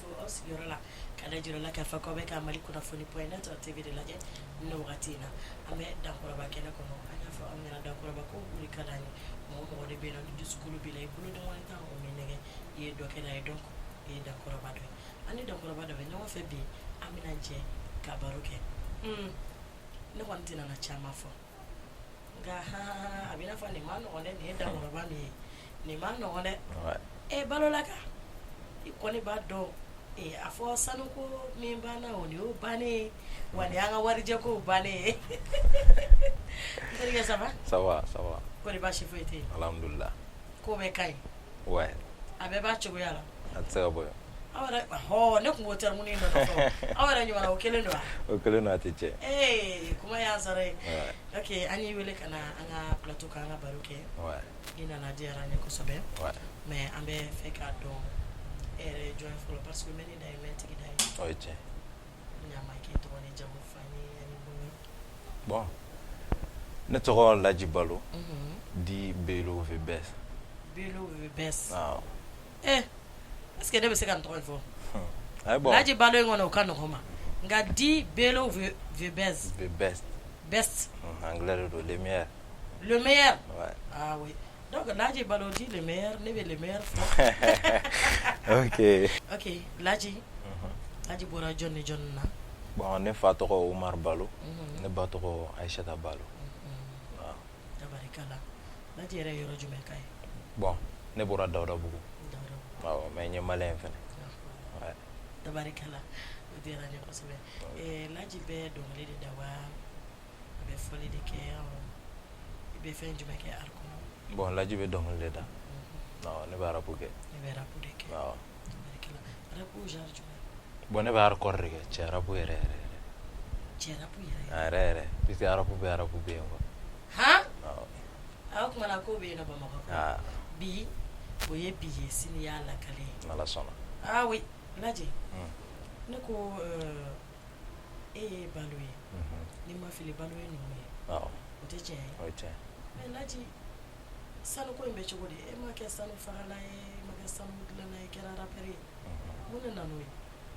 fo aw sigiyɔrɔ la ka da jira la k'a fɔ k'aw bɛ ka Mali kunnafoni point net TV de lajɛ nin wagati in na an bɛ Dankɔrɔba kɛnɛ kɔnɔ an y'a fɔ aw ɲɛna Dankɔrɔba ko wuli ka d'an ye mɔgɔ de bɛ yen nɔ ni dusukolo b'i la i bolo dɔn wɛrɛ tan o min nɛgɛ i ye dɔ kɛla ye donc i ye Dankɔrɔba dɔ ye ani Dankɔrɔba dɔ bɛ ɲɔgɔn fɛ bi an bɛna jɛ ka baro kɛ ne kɔni tɛna na caman fɔ nka a bɛ n'a fɔ nin ma nɔgɔn dɛ nin ye Dankɔrɔba min ye nin ma nɔgɔn dɛ balolaka i kɔni b'a dɔn a fɔ sanuko min banna o ni y'o bannen wa ni y'an ka warijɛ kow bannen ye n terikɛ ça va? Ça va, ça va. Kɔri baasi foyi tɛ yen? Alhamdulillah. Ko bɛɛ ka ɲi? Ouais. A bɛɛ b'a cogoya la? A tɛ se ka bɔ yen. Aw yɛrɛ ne kun ko terme nin dɔ fɔ aw yɛrɛ ɲɔgɔnna o kelen don wa? O kelen don a tɛ tiɲɛ. Kuma y'an sara ye. Ok an y'i wele ka na an ka plateau kan an ka baro kɛ. Ouais. I nana diyara n ye kosɛbɛ. Ouais. Mais an bɛ fɛ k'a dɔn e yɛrɛ ye jɔn ye fɔlɔ parce que mɛ ni da ye mɛ tigi da ye. O ye tiɲɛ. Ɲama k'i tɔgɔ ni jamu fɔ an ye ani bonya. Bon. Ne tɔgɔ Laji Balo. Di Belo Vbes. Belo Vbes. Awɔ. Est-ce que ne bɛ se ka n tɔgɔ in fɔ? Ayi bon. Laji Balo in kɔni o ka nɔgɔn ma. Nka Di Belo Vbes. Vbes. Best. Anglais de don le meilleur. Le meilleur? Ouais. Ah oui. Donc Laji Balo dit le meilleur, ne bɛ le meilleur fɔ. Ok. Ok Laji. Laji bɔra jɔn ni jɔn na? Bon ne fa tɔgɔ Umar Balo. Ne ba tɔgɔ Aïssata Balo. Tabarikala. Laji yɛrɛ yɔrɔ jumɛn ka ye? Bon ne bɔra Dawudabugu. Awɔ mais n ye malien fɛnɛ. Ouais. Tabarikala. O diyara n ye kosɛbɛ. Laji bɛ dɔnkili de da wa? A bɛ fɔli de kɛ i bɛ fɛn jumɛn kɛ art kɔnɔ? Bon Laji bɛ dɔnkili de da. Awɔ ne bɛ arabu kɛ. Ne bɛ arabu de kɛ. Awɔ. Tabarikala. Arabu genre jumɛn? Bon ne bɛ hardcore de kɛ cɛ arabu yɛrɛ yɛrɛ. Cɛ arabu yɛrɛ? Yɛrɛ yɛrɛ puisque arabu bɛ yen quoi. Han? Awɔ. Aw kumana ko bɛ yen nɔ Bamakɔ. Bi o ye bi ye sini y'a lakale ye. N'Ala sɔnna. Ah oui Laji. Ne ko e ye Balo ye. Ni ma fili Balo ye numu ye. Awɔ. O tɛ tiɲɛ ye? O ye tiɲɛ. Mais Laji sanuko in bɛ cogo di? E ma kɛ sanu fagala ye, e ma kɛ sanu dilanna ye, i kɛra rappeur ye. Mun de nana n'o ye?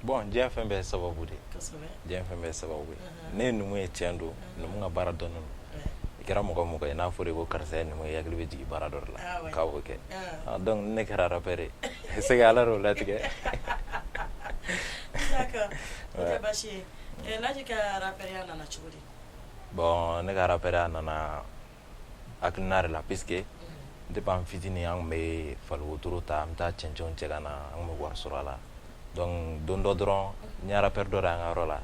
Bon diɲɛ fɛn bɛɛ ye sababu de ye. Kosɛbɛ. Diɲɛ fɛn bɛɛ ye sababu ye. Ne numu ye tiɲɛ don, numu ka baara dɔnnen don. I kɛra mɔgɔ o mɔgɔ ye n'a fɔra ko karisa ye numu ye i hakili bɛ jigin baara dɔ de la k'a b'o kɛ. Donc ne kɛra rappeur ye. C'est que Ala de y'o latigɛ. D'accord. O tɛ baasi ye. Laji ka rappeuria nana cogo di? Bon ne ka rappeuria nana hakilina de la puisque depuis an fitinin an tun bɛ fali wotoro ta an bɛ taa cɛncɛnw cɛ ka na an tun bɛ wari sɔrɔ a la. Donc don dɔ dɔrɔn n ye rappeur dɔ de y'an ka yɔrɔ la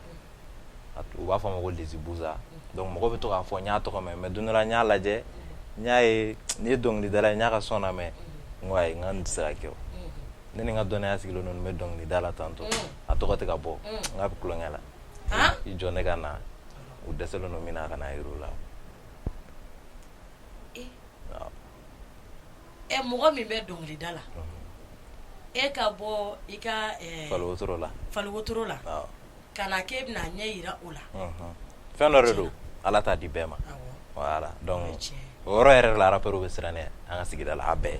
u b'a fɔ a ma ko Lezi Buza. Donc mɔgɔ bɛ to k'a fɔ n y'a tɔgɔ mɛn mais don dɔ la n y'a lajɛ n y'a ye nin ye dɔnkilidala ye n y'a ka son lamɛn n ko ayi n ka nin tɛ se ka kɛ o. Ne ni n ka dɔnniya sigilen don n bɛ dɔnkilida la tantɔ a tɔgɔ tɛ ka bɔ n k'a bɛ kulonkɛ la i jɔ ne ka na u dɛsɛlen don min na a ka n'a yir'u la. Mɔgɔ min bɛ dɔnkilida la e ka bɔ i ka fali wotoro la ka na k'e bɛna ɲɛ yira o la. Fɛn dɔ de don Ala t'a di bɛɛ ma. Voilà donc o yɔrɔ yɛrɛ la rappeur bɛ siran ne an ka sigida la a bɛɛ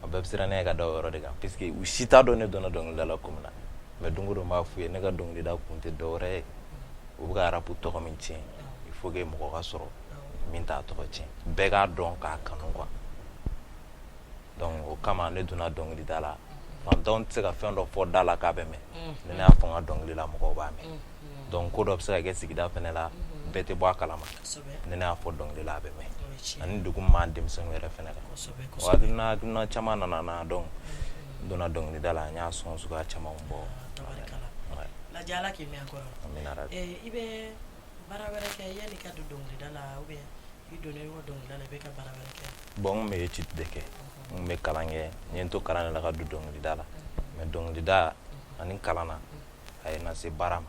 bɛ siran ne ka da o yɔrɔ de kan puisque u si t'a dɔn ne donna dɔnkilida la ko min na mais don o don n b'a f'u ye ne ka dɔnkilida kun tɛ dɔ wɛrɛ ye u bɛ ka rap tɔgɔ min tiɲɛ il faut que mɔgɔ ka sɔrɔ min t'a tɔgɔ tiɲɛ bɛɛ k'a dɔn k'a kanu quoi. Donc o kama ne donna dɔnkilida la fantanw tɛ se ka fɛn dɔ fɔ da la k'a bɛ mɛn ne y'a fɔ n ka dɔnkili la mɔgɔw b'a mɛn donc ko dɔ bɛ se ka kɛ sigida fɛnɛ la bɛɛ tɛ bɔ a kalama ne y'a fɔ dɔnkili la a bɛ mɛn ani dugu m'an denmisɛnninw yɛrɛ fɛnɛ kan o hakilina caman nana na donc n donna dɔnkilida la n y'a sɔn suguya camanw bɔ. Laji Ala k'i mɛn kɔrɔ. Amina rabi. I bɛ baara wɛrɛ kɛ yanni i ka don dɔnkilida la ou bien i donnen o dɔnkilida la i bɛ ka baara wɛrɛ kɛ? Bon n tun bɛ étude de kɛ n tun bɛ kalan kɛ n ye n to kalan de la ka don dɔnkilida la mais dɔnkilida ani kalan na a ye n lase baara ma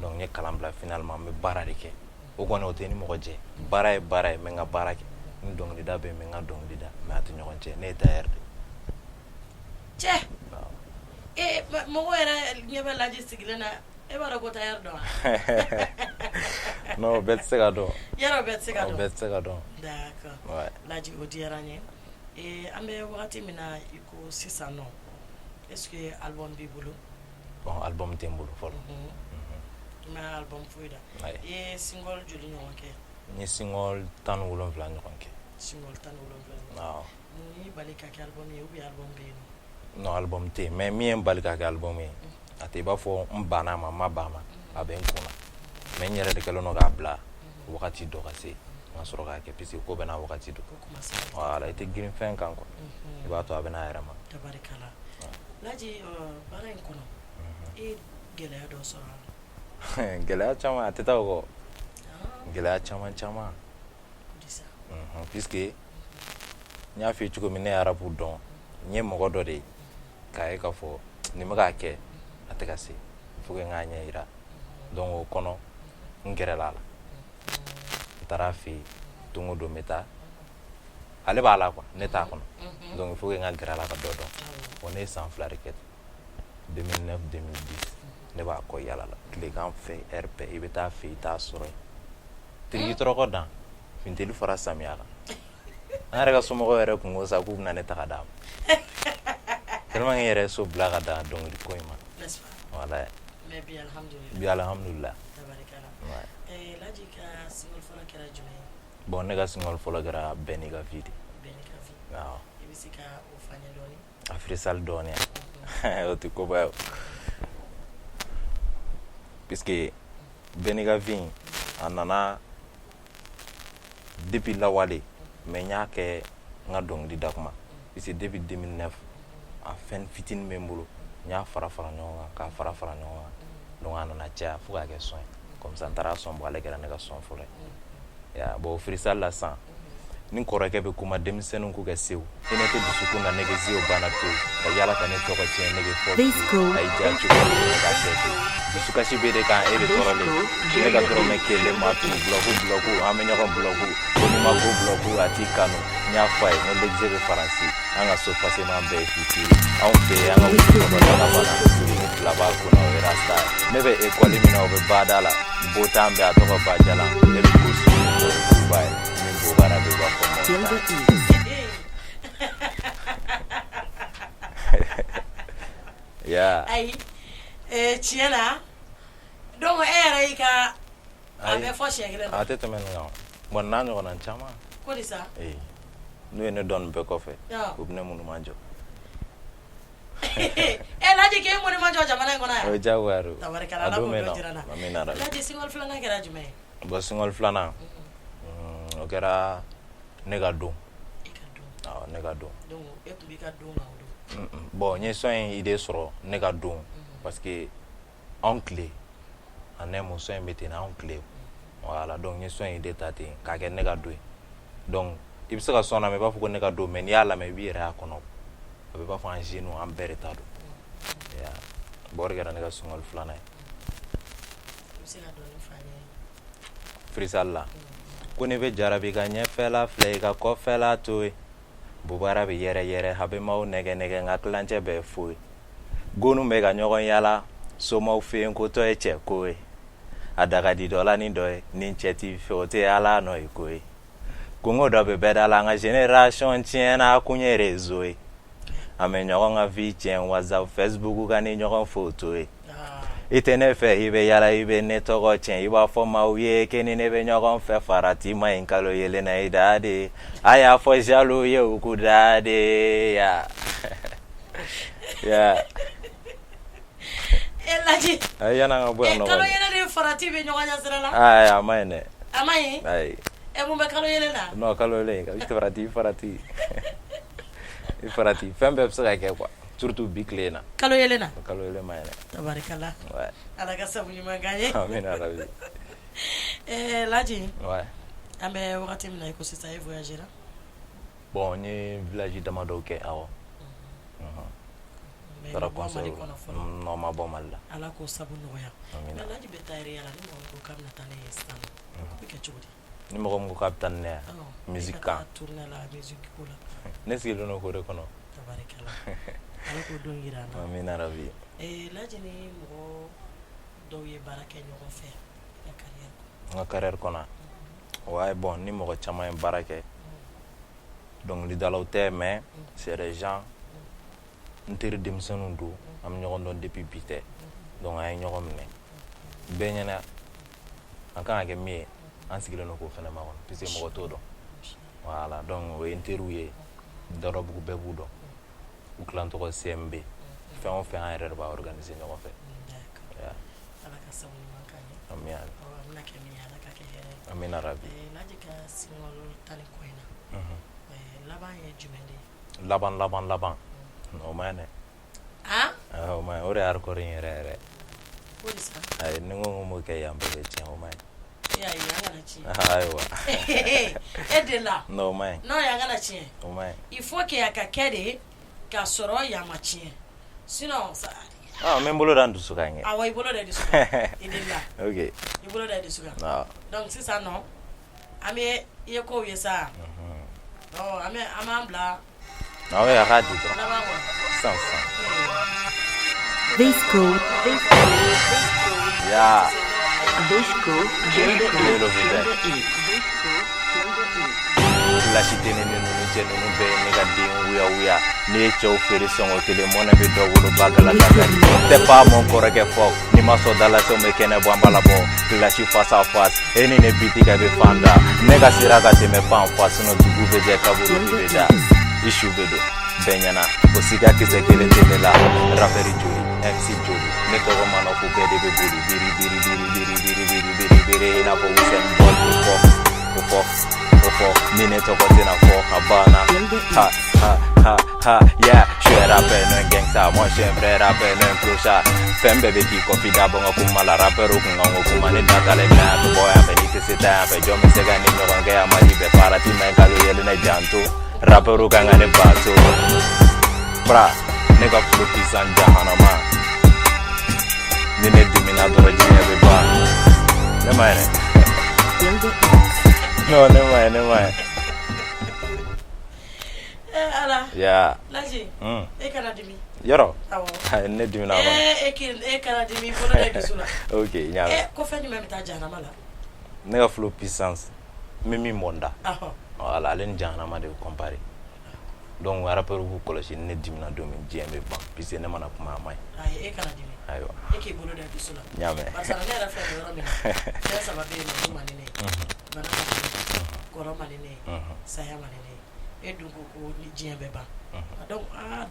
donc n ye kalan bila finalement n bɛ baara de kɛ o kɔni o tɛ ni mɔgɔ cɛ baara ye baara ye n bɛ n ka baara kɛ ni dɔnkilida bɛ yen n bɛ n ka dɔnkilida mais a tɛ ɲɔgɔn cɛ ne ye tailleur de ye. Cɛ mɔgɔ yɛrɛ ɲɛ bɛ Laji sigilen na e b'a dɔn ko tailleur don wa? Non bɛɛ tɛ se ka dɔn. Yarɔ bɛɛ tɛ se ka dɔn. Bɛɛ tɛ se ka dɔn. D'accord. Laji o diyara n ye. An bɛ wagati min na i ko sisan nɔ est-ce que album b'i bolo? bon album tɛ n bolo fɔlɔ i ma album foyi da ayi i ye single joli ɲɔgɔn kɛ n ye single 17 ɲɔgɔn kɛ single 17 awɔ mun y'i bali ka kɛ album ye ou bien album bɛ yen nɔ non album tɛ mais min ye n bali ka kɛ album ye a tɛ i b'a fɔ n banna a ma n ma ban a ma a bɛ n kunna mais n yɛrɛ de kɛlen don k'a bila wagati dɔ ka se n ka sɔrɔ k'a kɛ puisque ko bɛna wagati dɔ voilà i tɛ girin fɛn kan quoi i b'a to a bɛna a yɛrɛ ma tabarikala Laji baara in kɔnɔ i ye gɛlɛya dɔ sɔrɔ a la gɛlɛya caman a tɛ taa o kɔ gɛlɛya caman puisque n y'a f'i ye cogo min ne ye arabu dɔn n ye mɔgɔ dɔ de ye k'a ye k'a fɔ nin bɛ k'a kɛ a tɛ ka se faut que n k'a ɲɛ yira donc o kɔnɔ n gɛrɛla a la n taara a fɛ yen don o don n bɛ taa ale b'a la quoi ne t'a kɔnɔ donc il faut que n ka gɛrɛ a la ka dɔ dɔn bon ne ye san 2 de kɛ 2009 2010 ne b'a kɔ yala la tilegan fɛ heure bɛɛ i bɛ taa fɛ i t'a sɔrɔ yen tiriki tɔrɔkɔ dan funteni fara samiya kan an yɛrɛ ka somɔgɔw yɛrɛ kun ko sa k'u bɛna ne ta ka d'a ma tellement que n yɛrɛ ye so bila ka dan dɔnkili ko in ma voilà mais bi alhamdulillah bi alhamdulillah tabarikala Laji ka single fɔlɔ kɛra jumɛn ye bon ne ka single fɔlɔ kɛra bɛɛ n'i ka vie de bɛɛ n'i ka vie awɔ i bɛ se ka o fɔ an ye dɔɔni a freestyle dɔɔni o tɛ koba ye puisque bɛɛ n'i ka vie in a nana depuis lawale mais n y'a kɛ n ka dɔnkili da kuma puisque depuis 2009 a fɛn fitinin bɛ n bolo n y'a fara ɲɔgɔn kan k'a fara ɲɔgɔn kan donc a nana caya fo k'a kɛ son ye comme ça n taara son bɔ ale kɛra ne ka son fɔlɔ ye ya bon freestyle la sisan ni kɔrɔkɛ bɛ kuma denmisɛnninw k'u kɛ sew i ne tɛ dusukun na nege zew banna pewu ka yala ka ne tɔgɔ tiɲɛ nege fɔ a y'i diya cogo min ne ka kɛ ten dusukasi bɛ de kan e de tɔɔrɔlen ne ka dɔrɔmɛ kelen ma tugu bulɔku an bɛ ɲɔgɔn bulɔku ko n'i ma ko bulɔku a t'i kanu n y'a fɔ a ye n ko legize bɛ faransi an ka so pasema bɛɛ ye fitiri anw fɛ yen an ka wusu kɔnɔna bana suruni fila b'a kunna o ye rasta ne bɛ ekɔli min na o bɛ bada la botan bɛ a tɔgɔ bajalan ne bɛ ko sugu o ye kuba ye min bo baara bɛ b'a fɔ yeah ayi tiɲɛ na donc e yɛrɛ y'i ka a bɛ fɔ siɲɛ kelen na a tɛ tɛmɛ nin kan bon n'a ɲɔgɔnna caman ko di sa n'u ye ne dɔn nin bɛɛ kɔfɛ u bɛ ne munnu ma jɔ Laji k'e munnu ma jɔ jamana in kɔnɔ yan o ye diyagoya de tabarikala Ala k'o dɔn jira n na amina rabi Laji single filanan kɛra jumɛn ye bon single filanan o kɛra ne ka don i ka don awɔ ne ka don donc e tun b'i ka don kan o don bon n ye son in idée sɔrɔ ne ka don parce que anw tile en un mot son in bɛ ten anw tile voilà donc n ye son in idée ta ten k'a kɛ ne ka don ye donc i bɛ se ka son lamɛn i b'a fɔ ko ne ka don mais n'i y'a lamɛn i b'i yɛrɛ y'a kɔnɔ a bɛ b'a fɔ an jeunes an bɛɛ de ta don bon o de kɛra ne ka single filanan ye i bɛ se ka dɔɔni fɔ an ye freestyle la ko ne bɛ jarabi ka ɲɛfɛla filɛ i ka kɔfɛla to ye bubara bɛ yɛrɛ a bɛ maaw nɛgɛ n ka tilancɛ bɛɛ foyi gonu bɛ ka ɲɔgɔn yala somaw fɛ yen ko tɔ ye cɛ ko ye a daga di dɔ la ni dɔ ye ni cɛ t'i fɛ o tɛ ala nɔ ye ko ye kungo dɔ bɛ bɛɛ da la an ka génération tiɲɛna a kun ye réseau ye an bɛ ɲɔgɔn ka vie tiɲɛ whatsapp facebook ka ni ɲɔgɔn photo ye i tɛ ne fɛ i bɛ yala i bɛ ne tɔgɔ tiɲɛ i b'a fɔ maaw ye k'i ni ne bɛ ɲɔgɔn fɛ farati ma ɲi kalo yelen na i da de a y'a fɔ jaloux ye u k'u da de ya ya Laji ayi yan'an ka bɔ yan nɔ kalo yelen de farati bɛ ɲɔgɔn ɲɛ sira la ayi a ma ɲi dɛ a ma ɲi ayi mun bɛ kalo yelen na non kalo yelen i farati i farati fɛn bɛɛ bɛ se ka kɛ quoi surtout bi tile in na kalo yelen na kalo yelen ma ɲi dɛ tabarikala ouais Ala ka sabu ɲuman k'an ye amina rabi Laji ouais an bɛ wagati min na i ko sisan e voyagera bon n ye village damadɔ kɛ awɔ taara concert non ma bɔ Mali la Ala k'o sabu nɔgɔya amina mais Laji bɛ taa yɛrɛ yala ni mɔgɔ ko k'a bɛna taa ne ye sisan o bɛ kɛ cogo di ni mɔgɔ min ko k'a bɛ taa ni ne yan musique kan tournée la musique ko la ne sigilen don k'o de kɔnɔ tabarikala Ala k'o don jira an na amina rabi Laji ni mɔgɔ dɔw ye baara kɛ ɲɔgɔn fɛ i ka carrière n ka carrière kɔnɔ ouais bon ni mɔgɔ caman ye baara kɛ dɔnkilidalaw tɛ mais c'est des gens Nter denmisɛnninw don an bɛ ɲɔgɔn dɔn depuis bi tɛ donc an ye ɲɔgɔn minɛ bɛɛ ɲɛna an kan ka kɛ min ye an sigilen don k'o fɛnɛ ma kɔnɔ puisque mɔgɔ t'o dɔn voilà donc o ye n teriw ye Darabugu bɛɛ b'u dɔn u tilan tɔgɔ CMB fɛn o fɛn an yɛrɛ de b'a organiser ɲɔgɔn fɛ Ala ka sabu ɲuman k'an ye amin awɔ an bɛna kɛ min ye Ala ka kɛ hɛrɛ ye amin rabi Laji ka sinɔgɔ tali ko in na laban ye jumɛn de ye laban o ma ɲi dɛ o ma ɲi o de ye hardcore in yɛrɛ yɛrɛ o de sa ayi ni n ko n m'o kɛ yan bɛɛ bɛ tiɲɛ o ma ɲi ayi an kana tiɲɛ ayiwa e de la non o ma ɲi non yan kana tiɲɛ o ma ɲi il faut que a ka kɛ de k'a sɔrɔ yan ma tiɲɛ sinon n bɛ n bolo da n dusu kan kɛ awɔ i bolo da i dusu kan i de la ok i bolo da i dusu kan donc sisan nɔ an bɛ i ye kow ye sa an b'an bila aw ye a k'a di dɔrɔn laban kɔnɔ sisan Visco ya lasi tɛ ne ni ninnu cɛ ninnu bɛɛ ye ne ka den wuya ne ye cɛw feere sɔngɔ kelen mɔnɛ bɛ dɔ wolo ba galagala tɛ pas mon kɔrɔkɛ fɔ ni ma sɔn dalasɛnw bɛ kɛnɛ bɔ an b'a labɔ kilasi face à face e ni ne bitika bɛ fan da ne ka sira ka tɛmɛ fan fa sinon dugu bɛ jɛ kaburu bɛ da i su bɛ don bɛɛ ɲɛna o siga kisɛ kelen tɛ ne la rappeur joli MC joli ne tɔgɔ ma nɔfɔ bɛɛ de bɛ boli biri i n'a fɔ Usain Bolt o fɔ ni ne tɔgɔ tɛna fɔ a banna ha yeah je suis rappeur non gangsta moi je suis un vrai rappeur non clochard fɛn bɛɛ bɛ k'i kɔfi da bɔ n ka kuma la rappeur kun kan ko kuma ne datalen bila yan fɛ bɔ yan fɛ ni tɛ se ta yan fɛ jɔn bɛ se ka ni ɲɔgɔn kɛ yan mali bɛɛ parati ma ɲi k'a bɛ yɛlɛ ne janto rappeur kan ka ne bato bra ne ka flow puissant jahanama ni ne dimina dɔrɔn diɲɛ bɛ ban ne ma ɲinɛ non ne ma ɲinɛ ala ya Laji e kana dimi yɔrɔ awɔ ne dimina ma e kana dimi bolo da i dusu la ok ɲa ko fɛn jumɛn bɛ taa jahanama la ne ka flow puissance min min mɔnda voilà ale ni jahanama de bɛ comparer donc rappeur b'u kɔlɔsi ne dimina don min diɲɛ bɛ ban puisque ne mana kuma a ma ɲi ayi e kana dimi ayiwa e k'i bolo da i dusu la ɲamɛ barisa ne yɛrɛ filɛ yɔrɔ min na fɛn saba bɛ yen nɔ man di ne ye bana man di ne ye kɔrɔ man di ne ye saya man di ne ye e dun ko ni diɲɛ bɛ ban donc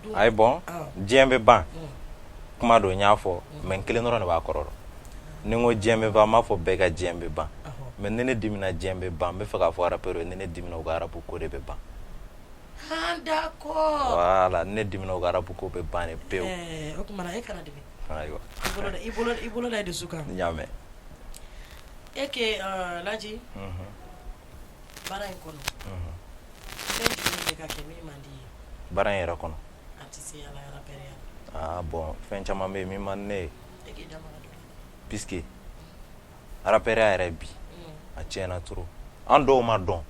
dun ayi bɔn diɲɛ bɛ ban kuma don n y'a fɔ mais n kelen dɔrɔn de b'a kɔrɔ dɔn ni n ko diɲɛ bɛ ban n m'a fɔ bɛɛ ka diɲɛ bɛ ban mais ni ne dimina diɲɛ bɛ ban n bɛ fɛ k'a fɔ rappeur ye ni ne dimina u ka rap ko de bɛ ban d'accord voilà ne dimina u ka rap ko bɛ ban de pewu o tuma na e kana dimi ayiwa i bolo da i dusu kan ɲamɛ e ke Laji baara in kɔnɔ fɛn jumɛn bɛ ka kɛ min man di ye baara in yɛrɛ kɔnɔ a tɛ se ala rappeur ya bon fɛn caman bɛ yen min man di ne ye e k'i da maga dɔrɔn puisque rappeur ya yɛrɛ bi a tiɲɛna trop an dɔw ma dɔn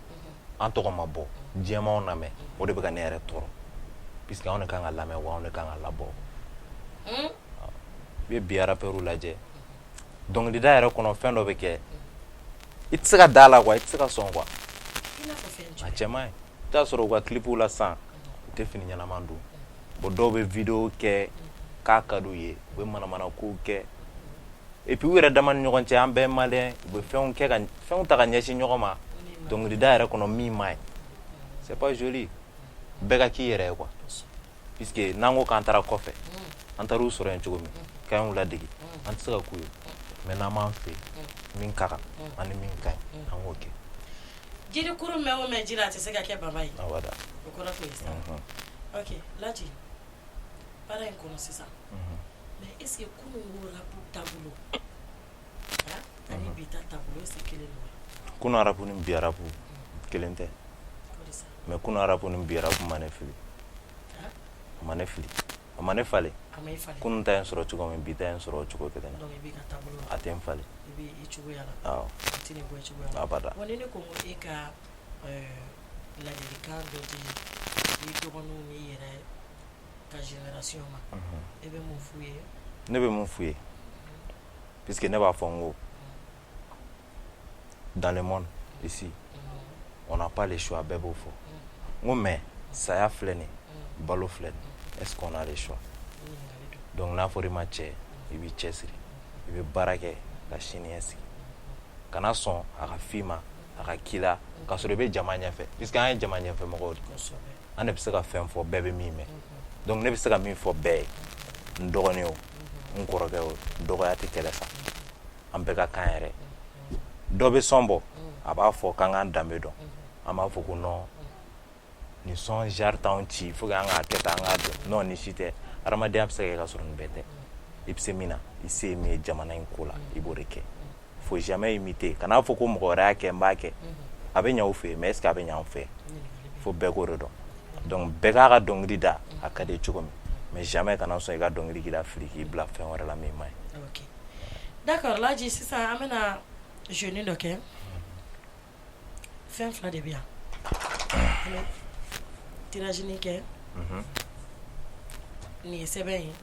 an tɔgɔ ma bɔ diɲɛmaw lamɛn o de bɛ ka ne yɛrɛ tɔɔrɔ puisque anw de kan ka lamɛn wa anw de kan ka labɔ i bɛ bi rappeur lajɛ dɔnkilida yɛrɛ kɔnɔ fɛn dɔ bɛ kɛ i tɛ se ka da la quoi i tɛ se ka sɔn quoi i n'a fɔ fɛn a jumɛn cɛman ye i t'a sɔrɔ u ka clipw la sisan u tɛ fini ɲɛnaman don bon dɔw bɛ video kɛ k'a ka d'u ye u bɛ manamana kow kɛ et puis u yɛrɛ dama ni ɲɔgɔn cɛ an bɛɛ maliyɛn u bɛ fɛnw kɛ ka fɛnw ta ka ɲɛsin ɲɔgɔn ma dɔnkilida yɛrɛ kɔnɔ min ma ɲi c'est pas joli bɛɛ ka k'i yɛrɛ ye quoi puisque n'an ko k'an taara kɔfɛ an taar'u sɔrɔ yen cogo min k'an y'u ladege an tɛ se ka k'u ye mais n'an b'an fɛ min ka kan ani min ka ɲi an k'o kɛ jiri kuru mɛn o mɛn ji la a tɛ se ka kɛ baba ye awada o kɔrɔ t'o ye sa ok Laji baara in kɔnɔ sisan mais est ce que kunun rap taabolo ani bi ta taabolo est ce que kelen don wa kunun rap ni bi rap kelen tɛ o de sa mais kunun rap ni bi rap ma ne fili a ma ne fili a ma ne falen a ma i falen kunun ta ye n sɔrɔ cogo min bi ta ye n sɔrɔ o cogo kelen na donc i b'i ka taabolo a tɛ n falen i b'i cogoya la awɔ a tɛ nin bɔ i cogoya la abada bon ni ne ko n ko e ka ladilikan dɔ di i dɔgɔninw n'i yɛrɛ ka génération ma e bɛ mun f'u ye ne bɛ mun f'u ye puisque ne b'a fɔ n ko dans le monde ici on n'a pas le choix bɛɛ b'o fɔ n ko mais saya filɛ nin balo filɛ nin est-ce qu'on a le choix donc n'a fɔra i ma cɛ i b'i cɛsiri i bɛ baara kɛ ka siniɲɛsigi kana sɔn a ka f'i ma a ka k'i la k'a sɔrɔ i bɛ jama ɲɛfɛ puisque an ye jama ɲɛfɛ mɔgɔw de an de bɛ se ka fɛn fɔ bɛɛ bɛ min mɛn donc ne bɛ se ka min fɔ bɛɛ ye n dɔgɔnin o n kɔrɔkɛ o dɔgɔya tɛ kɛlɛ sa an bɛɛ ka kan yɛrɛ dɔ bɛ sɔn bɔ a b'a fɔ k'an k'an danbe dɔn an b'a fɔ ko non nin sɔn genre t'anw ci il faut que an k'a kɛ tan an k'a dɔn non ni si tɛ adamadenya bɛ se ka kɛ ka sɔrɔ nin bɛɛ tɛ i bɛ se min na i se ye min ye jamana in ko la i b'o de kɛ faut jamais imiter kana fɔ ko mɔgɔ wɛrɛ y'a kɛ n b'a kɛ a bɛ ɲɛ u fɛ mais est ce que a bɛ ɲɛ an fɛ faut bɛɛ k'o de dɔn donc bɛɛ k'a ka dɔnkili da a ka di cogo min mais jamais kana sɔn i ka dɔnkili k'i la fili k'i bila fɛn wɛrɛ la min man ɲi. Ok, d'accord Laji sisan an bɛna jeune dɔ kɛ fɛn fila de bɛ yan an bɛ tirage kɛ nin ye sɛbɛn ye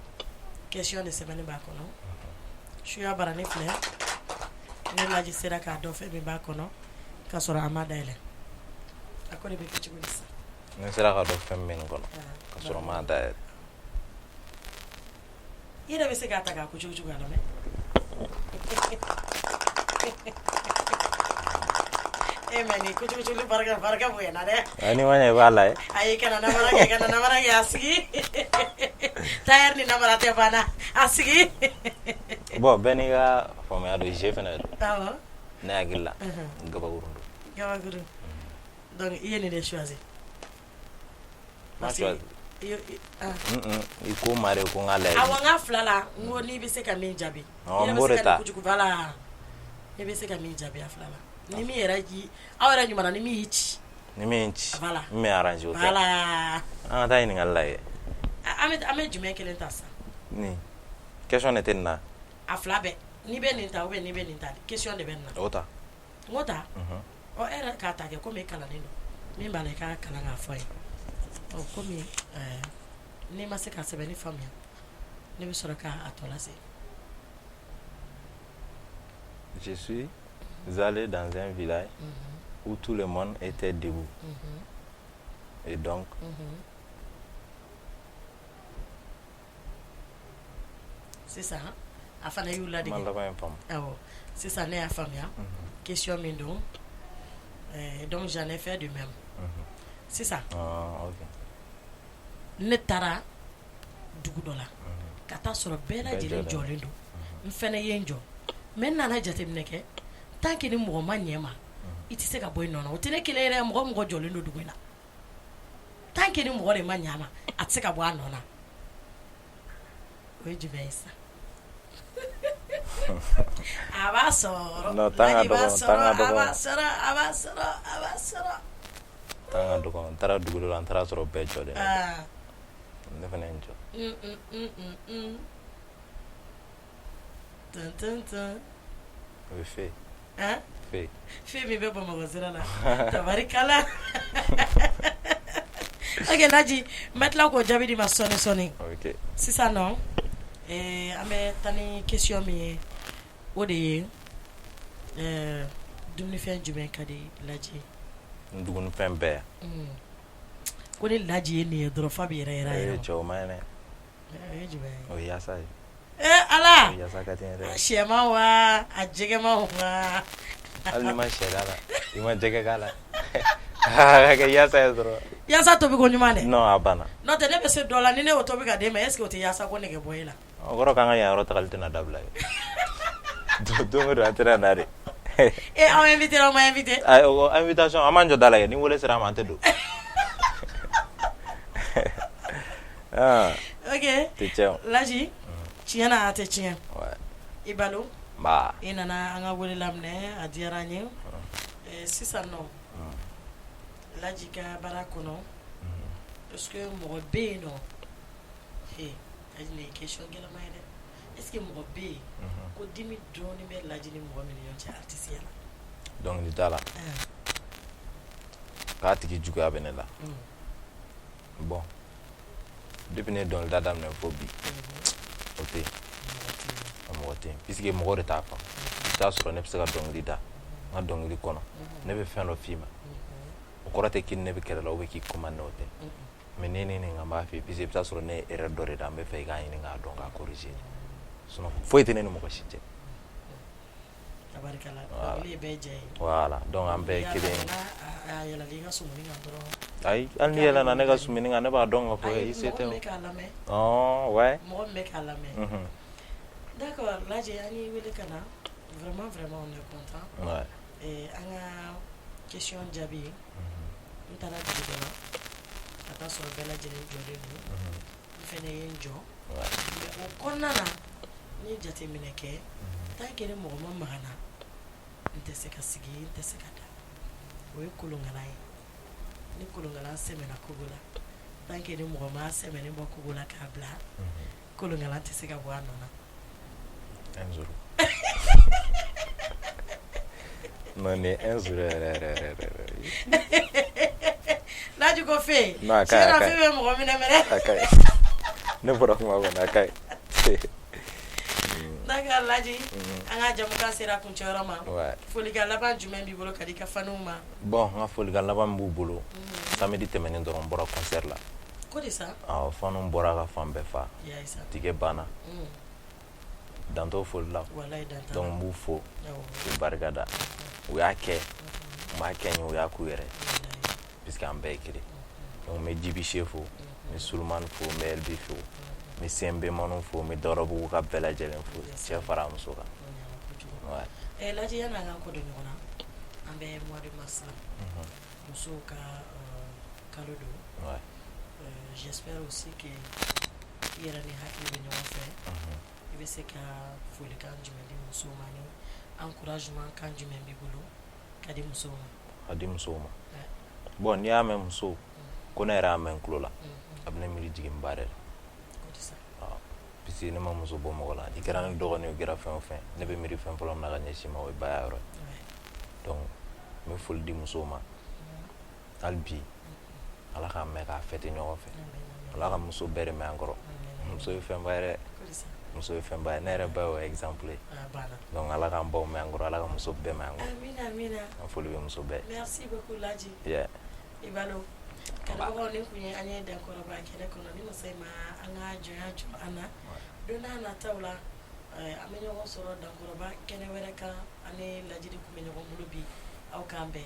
question de sɛbɛnni b'a kɔnɔ suya barani filɛ ne Laji sera k'a dɔn fɛn min b'a kɔnɔ k'a sɔrɔ a ma dayɛlɛ a ko de bɛ kɛ cogo di sisan ne sera k'a dɔn fɛn min bɛ nin kɔnɔ k'a sɔrɔ n m'a dayɛlɛ i yɛrɛ bɛ se k'a ta k'a ko cogo cogo a la mɛ mɛ nin ko cogo cogo barika bonya na dɛ ni ma ɲɛ i b'a layɛ ayi kana namara kɛ a sigi tayɛri ni namara tɛ banna a sigi bon bɛɛ n'i ka faamuya don jeu fɛnɛ don awɔ ne hakili la gabakurun don gabakuru donc i ye nin de choisir ma choisir i ko mare ko n k'a layɛ awɔ n ka fila la n ko n'i bɛ se ka min jaabi n b'o de ta voilà n'i bɛ se ka min jaabi a fila la ni min yɛrɛ aw yɛrɛ ɲuman na ni min y'i ci ni min ci voilà min bɛ arranger o tɛ voilà an ka taa ɲininkali la ye an bɛ jumɛn kelen ta sisan ni question de tɛ nin na a fila bɛɛ n'i bɛ nin ta ou bien n'i bɛ nin ta question de bɛ nin na o ta n ko ta ɔ e yɛrɛ k'a ta kɛ komi e kalannen don min b'a la i k'a kalan k'a fɔ a ye ɔ komi n'i ma se ka sɛbɛnni faamuya ne bɛ sɔrɔ k'a tɔ lase je suis allé dans un village où tout le monde était debout et donc sisan a fana y'u ladege man laban faamu awɔ sisan ne y'a faamuya question min don donc j'en ai fait de même sisan ne taara dugu dɔ la ka taa sɔrɔ bɛɛ lajɛlen jɔlen don n fana ye n jɔ mais n nana jateminɛ kɛ tant que ni mɔgɔ ma ɲɛ ma i tɛ se ka bɔ i nɔ na o tɛ ne kelen yɛrɛ mɔgɔ mɔgɔ jɔlen don dugu in na tant que ni mɔgɔ de ma ɲɛ ma a tɛ se ka bɔ a nɔ na o ye jumɛn ye sisan a b'a sɔrɔ non tanga dɔgɔ n taara dugu dɔ la n taara sɔrɔ bɛɛ jɔlen ne fana ye n jɔ o bɛ fe fe min bɛ Bamakɔ sira la tabarikala ok Laji n bɛ tila k'o jaabi di ma sɔɔni sisan nɔ an bɛ taa ni question min ye o de ye dumunifɛn jumɛn ka di Laji ye dumunifɛn bɛɛ ko ni Laji ye nin ye dɔrɔn fa bɛ yɛrɛ cɛ o ma ɲi dɛ o ye jumɛn ye o ye yaasa ye Ala yaasa ka teli dɛ sɛman wa a jɛgɛman wa hali ni ma sɛ k'a la i ma jɛgɛ k'a la a ka kɛ yaasa ye dɔrɔn yaasa tobi ko ɲuman dɛ non a banna n'o tɛ ne bɛ se dɔ la ni ne y'o tobi ka d'e ma est ce que o tɛ yaasa ko nege bɔ e la o kɔrɔ k'an ka yan yɔrɔ tagali tɛna dabila ye don o don an tɛna na de aw invité aw ma invité invitation an m'an jɔ da la kɛ ni wele sera a ma an tɛ don ok tɛ tiɲɛ Laji tiɲɛ na a tɛ tiɲɛ i balo ba i nana an ka wele laminɛ a diyara an ye sisan nɔ Laji ka baara kɔnɔ est ce que mɔgɔ bɛ yen nɔ Laji nin ye question gɛlɛma ye dɛ est ce que mɔgɔ bɛ yen ko dimi dɔɔni bɛ Laji ni mɔgɔ min ni ɲɔgɔn cɛ artiste ya la dɔnkili t'a la k'a tigi juguya bɛ ne la bon depuis ne dɔnkili da daminɛ fo bi o tɛ yen mɔgɔ tɛ yen puisque mɔgɔ de t'a faamu i t'a sɔrɔ ne bɛ se ka dɔnkili da n ka dɔnkili kɔnɔ ne bɛ fɛn dɔ f'i ma o kɔrɔ tɛ k'i ni ne bɛ kɛlɛ la ou bien k'i commandé o tɛ menene ne ngamba fi bise bisa soro ne erreur dore da me fe ga yin nga don ga corriger sinon foi tene no mo ko shite tabarikala ile be jey voilà donc ambe kide yala liga sumuni ngandro ay an yela na nega sumini nga ne ba don ga fo yi c'était oh ouais mo me kala me d'accord là j'ai ani wele kana vraiment on est content ouais et anga question jabi ntala dibela ata so bela jere jode ni fene yenjo ouais o konnana ni jate mineke tankere mo mahana nteseka sigi nteseka da o kulungala ni kulungala semena kugula tankere mo ma semena bo kugula kabla kulungala nteseka bwana na enzuru nani enzuru Laju ko fe na ka fe mo mina mere akai ne bora kuma bana akai daga laji anga jamu ka sera kun chora ma ouais foli ga laban jumen bi bolo kadi ka fanuma bon nga foli ga laban bu bolo samedi temene doron bora concert la ko de ça fanum bora ga fambe fa ya isa tige bana danto foli la wallahi danta donc bu fo ci bargada o ya ke ma kenyo o ya ku yere puisque ambe kiri donc me jibi chefo me sulman fo me elbi fo mi sembe manu fo mi dorobu ka bela jelen fo che fara musoka ouais la dia na ko de nyona ambe mois de mars musoka kalodo ouais j'espère aussi que yera ni hakki be nyon fait ibe se ka foli kan jumeli musomani encouragement kan jumeli bulu kadi musoma bon ya même muso ko na era men klola abne mi jigim bare pisi ne ma muso bo mo la ikara ne dogoni o gira fen ne be miri fen polom na ga nyeshi ma o ba yaro donc me ful di muso ma albi ala ka me ka fete nyo fe ala ka muso bere me angoro muso fen bare muso fen bare ne re ba o exemple donc ala ka mbo me angoro ala ka muso be me angoro amina fulu be muso be merci beaucoup laji yeah ibalo kada ko ne kunye anye da ko ba kele ko ni mo sai ma anga joya jo ana dona na tawla amenyo ko soro da ko ba kene were ka ane laji di ku menyo ko bulubi au kambe